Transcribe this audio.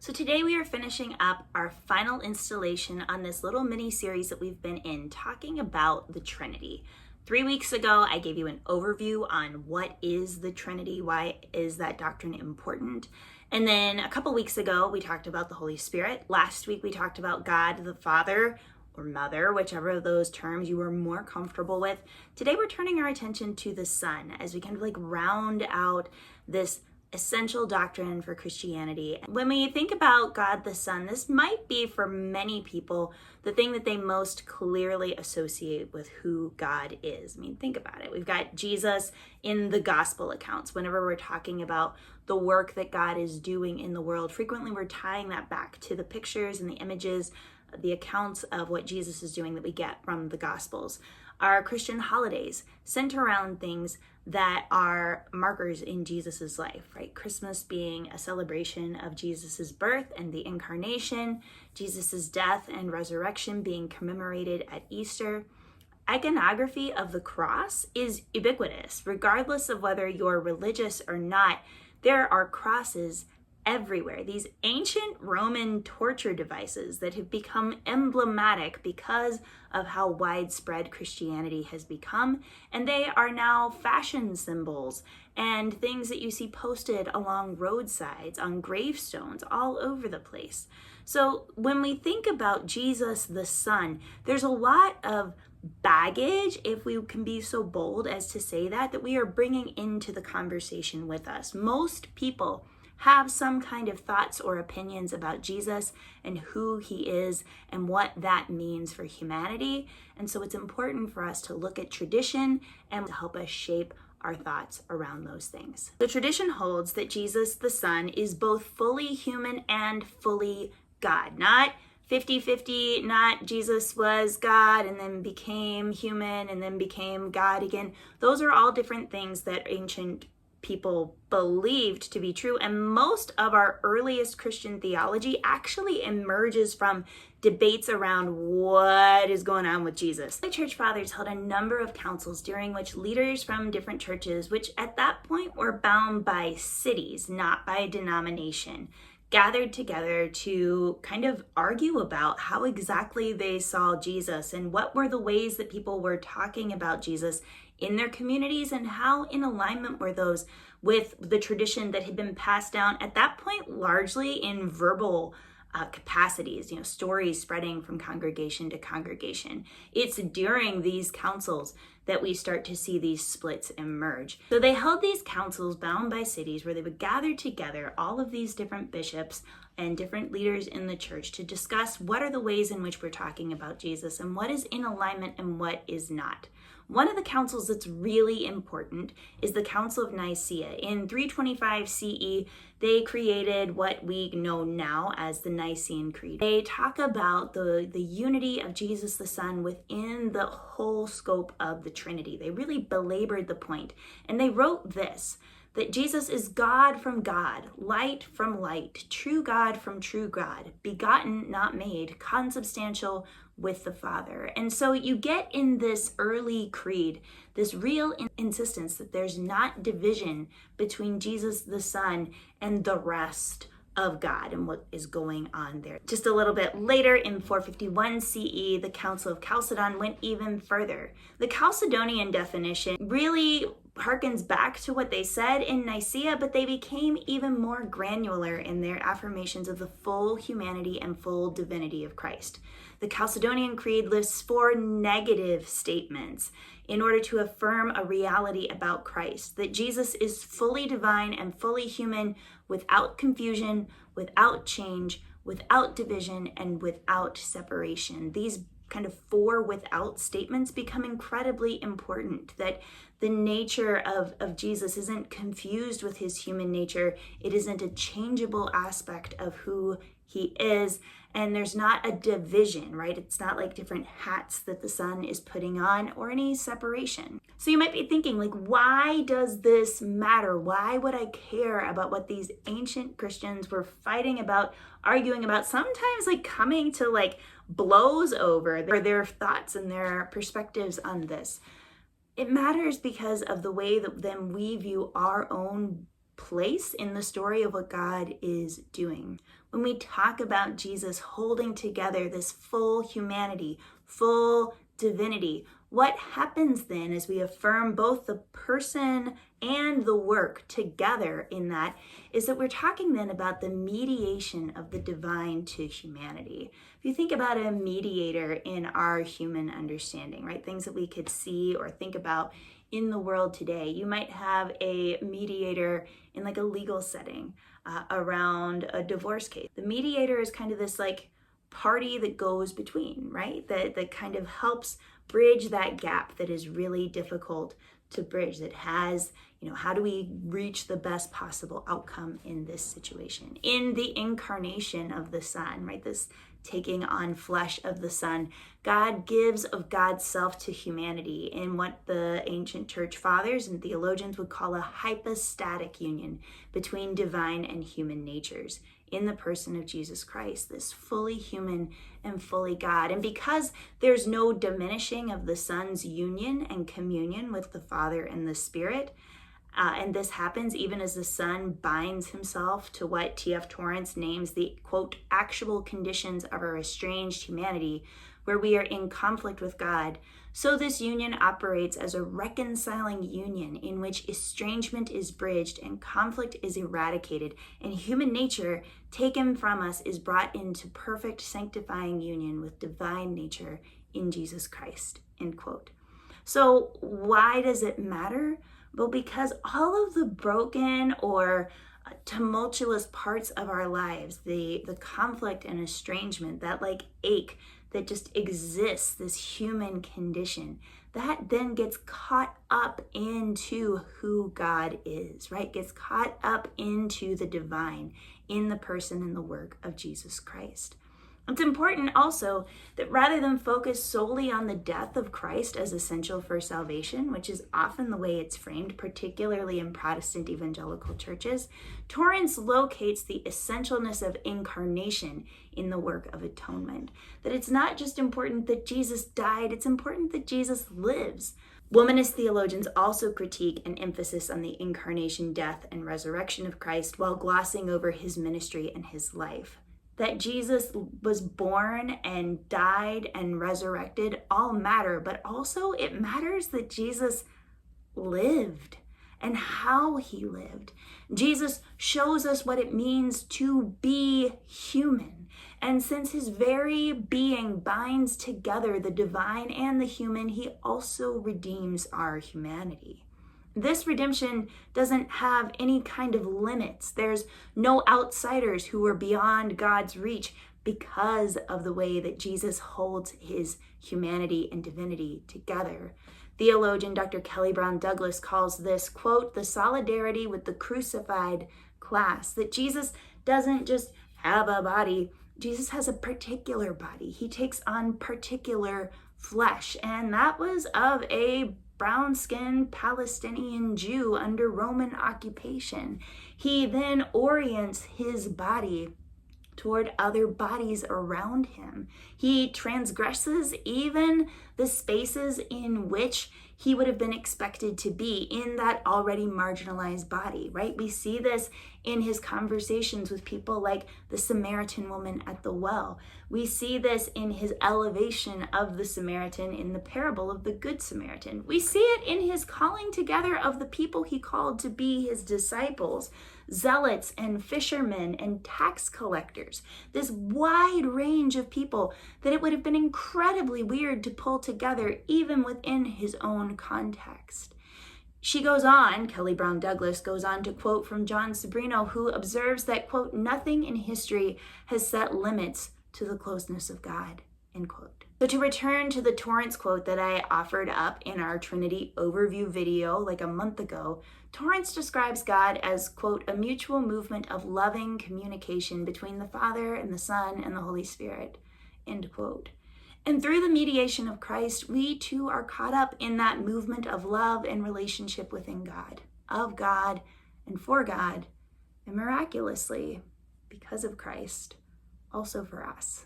So today we are finishing up our final installation on this little mini series that we've been in, talking about the Trinity. 3 weeks ago, I gave you an overview on what is the Trinity, why is that doctrine important. And then a couple weeks ago, we talked about the Holy Spirit. Last week, we talked about God the Father or Mother, whichever of those terms you are more comfortable with. Today, we're turning our attention to the Son as we kind of round out this essential doctrine for Christianity. When we think about God the Son, this might be for many people the thing that they most clearly associate with who God is. I mean, think about it. We've got Jesus in the gospel accounts. Whenever we're talking about the work that God is doing in the world, frequently we're tying that back to the pictures and the images, the accounts of what Jesus is doing that we get from the Gospels. Our Christian holidays center around things that are markers in Jesus's life, right? Christmas being a celebration of Jesus's birth and the incarnation, Jesus's death and resurrection being commemorated at Easter. Iconography of the cross is ubiquitous. Regardless of whether you're religious or not, there are crosses everywhere. These ancient Roman torture devices that have become emblematic because of how widespread Christianity has become, and they are now fashion symbols and things that you see posted along roadsides, on gravestones, all over the place. So when we think about Jesus the Son, there's a lot of baggage, if we can be so bold as to say that we are bringing into the conversation with us. Most people have some kind of thoughts or opinions about Jesus and who he is and what that means for humanity. And so it's important for us to look at tradition and to help us shape our thoughts around those things. The tradition holds that Jesus the Son is both fully human and fully God, not 50-50, not Jesus was God and then became human and then became God again. Those are all different things that ancient people believed to be true, and most of our earliest Christian theology actually emerges from debates around what is going on with Jesus. The church fathers held a number of councils during which leaders from different churches, which at that point were bound by cities, not by denomination, gathered together to kind of argue about how exactly they saw Jesus and what were the ways that people were talking about Jesus in their communities, and how in alignment were those with the tradition that had been passed down at that point largely in verbal capacities, stories spreading from congregation to congregation. It's during these councils that we start to see these splits emerge. So they held these councils bound by cities where they would gather together all of these different bishops and different leaders in the church to discuss what are the ways in which we're talking about Jesus and what is in alignment and what is not. One of the councils that's really important is the Council of Nicaea. In 325 CE, they created what we know now as the Nicene Creed. They talk about the unity of Jesus the Son within the whole scope of the Trinity. They really belabored the point, and they wrote this, that Jesus is God from God, light from light, true God from true God, begotten, not made, consubstantial with the Father. And so you get in this early creed, this real insistence that there's not division between Jesus the Son and the rest of God and what is going on there. Just a little bit later in 451 CE, the Council of Chalcedon went even further. The Chalcedonian definition really harkens back to what they said in Nicaea, but they became even more granular in their affirmations of the full humanity and full divinity of Christ. The Chalcedonian Creed lists 4 negative statements in order to affirm a reality about Christ, that Jesus is fully divine and fully human, without confusion, without change, without division, and without separation. These kind of 4 without statements become incredibly important, that the nature of Jesus isn't confused with his human nature. It isn't a changeable aspect of who he is, and there's not a division, right? It's not like different hats that the Son is putting on or any separation. So you might be thinking, why does this matter? Why would I care about what these ancient Christians were fighting about, arguing about, sometimes coming to blows over their thoughts and their perspectives on this? It matters because of the way that then we view our own place in the story of what God is doing. When we talk about Jesus holding together this full humanity, full divinity, what happens then as we affirm both the person and the work together in that is that we're talking then about the mediation of the divine to humanity. If you think about a mediator in our human understanding, right? Things that we could see or think about in the world today, you might have a mediator in like a legal setting around a divorce case. The mediator is kind of this like party that goes between, right? That kind of helps bridge that gap that is really difficult to bridge, that has, how do we reach the best possible outcome in this situation? In the incarnation of the Son, right? This taking on flesh of the Son, God gives of God's self to humanity in what the ancient church fathers and theologians would call a hypostatic union between divine and human natures in the person of Jesus Christ, this fully human and fully God. And because there's no diminishing of the Son's union and communion with the Father and the Spirit, and this happens even as the Son binds himself to what T.F. Torrance names the, quote, actual conditions of our estranged humanity, where we are in conflict with God. So this union operates as a reconciling union in which estrangement is bridged and conflict is eradicated, and human nature taken from us is brought into perfect sanctifying union with divine nature in Jesus Christ, end quote. So why does it matter? Well, because all of the broken or tumultuous parts of our lives, the conflict and estrangement, that like ache that just exists, this human condition, that then gets caught up into who God is, right? Gets caught up into the divine in the person and the work of Jesus Christ. It's important also that rather than focus solely on the death of Christ as essential for salvation, which is often the way it's framed, particularly in Protestant evangelical churches, Torrance locates the essentialness of incarnation in the work of atonement. That it's not just important that Jesus died, it's important that Jesus lives. Womanist theologians also critique an emphasis on the incarnation, death, and resurrection of Christ while glossing over his ministry and his life. That Jesus was born and died and resurrected all matter, but also it matters that Jesus lived and how he lived. Jesus shows us what it means to be human. And since his very being binds together the divine and the human, he also redeems our humanity. This redemption doesn't have any kind of limits. There's no outsiders who are beyond God's reach because of the way that Jesus holds his humanity and divinity together. Theologian Dr. Kelly Brown Douglas calls this, quote, the solidarity with the crucified class, that Jesus doesn't just have a body, Jesus has a particular body. He takes on particular flesh, and that was of a brown-skinned Palestinian Jew under Roman occupation. He then orients his body toward other bodies around him. He transgresses even the spaces in which he would have been expected to be in that already marginalized body, right? We see this in his conversations with people like the Samaritan woman at the well. We see this in his elevation of the Samaritan in the parable of the Good Samaritan. We see it in his calling together of the people he called to be his disciples, zealots and fishermen and tax collectors, this wide range of people that it would have been incredibly weird to pull together even within his own context. She goes on, Kelly Brown Douglas goes on to quote from John Sobrino, who observes that, quote, nothing in history has set limits to the closeness of God, end quote. So to return to the Torrance quote that I offered up in our Trinity overview video like a month ago, Torrance describes God as, quote, a mutual movement of loving communication between the Father and the Son and the Holy Spirit, end quote. And through the mediation of Christ, we too are caught up in that movement of love and relationship within God, of God and for God, and miraculously, because of Christ, also for us.